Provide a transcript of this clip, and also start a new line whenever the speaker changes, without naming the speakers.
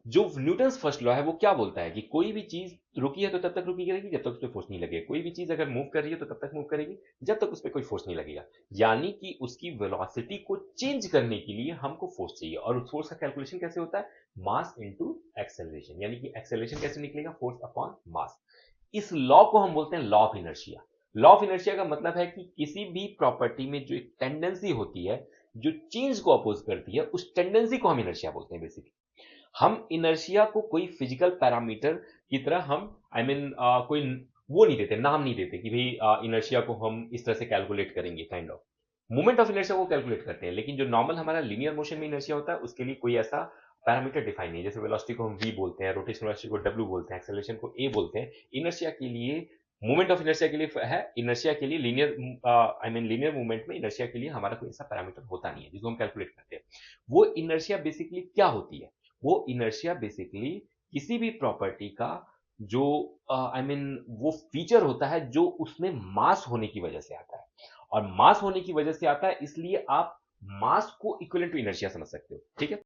जो Newton's first law है वो क्या बोलता है कि कोई भी चीज रुकी है तो तब तक रुकी रहेगी जब तक उस पर फोर्स नहीं लगेगा, कोई भी चीज अगर मूव कर रही है तो तब तक मूव करेगी जब तक उस पर कोई फोर्स नहीं लगेगा। यानी कि उसकी वेलोसिटी को चेंज करने के लिए हमको फोर्स चाहिए, और उस फोर्स का कैलकुलेशन कैसे होता है? मास इनटू एक्सेलरेशन, यानी कि एक्सेलरेशन कैसे निकलेगा? Force upon mass. इस लॉ को हम बोलते हैं law of inertia. Law of inertia का मतलब है कि किसी भी प्रॉपर्टी में जो एक टेंडेंसी होती है जो चेंज को अपोज करती है, उस टेंडेंसी को हम इनर्शिया बोलते हैं बेसिकली। हम इनर्शिया को कोई फिजिकल पैरामीटर की तरह हम कोई वो नहीं देते, नाम नहीं देते कि भाई इनर्शिया को हम इस तरह से कैलकुलेट करेंगे, kind of movement of inertia को कैलकुलेट करते हैं। लेकिन जो नॉर्मल हमारा लीनियर मोशन में इनर्शिया होता है उसके लिए कोई ऐसा पैरामीटर डिफाइन नहीं है। जैसे वेलोसिटी को हम v बोलते हैं, रोटेशनल वेलोसिटी को w बोलते हैं, एक्सेलरेशन को a बोलते हैं। इनर्शिया के लिए, मूवमेंट ऑफ इनर्शिया के लिए है, इनर्शिया के लिए लीनियर लीनियर मूवमेंट में इनर्शिया के लिए हमारा कोई ऐसा पैरामीटर होता नहीं है जिसको हम कैलकुलेट करते हैं। वो इनर्शिया बेसिकली क्या होती है? वो इनर्शिया बेसिकली किसी भी प्रॉपर्टी का जो वो फीचर होता है जो उसमें मास होने की वजह से आता है। और मास होने की वजह से आता है, इसलिए आप मास को इक्विवेलेंट टू इनर्शिया समझ सकते हो। ठीक है।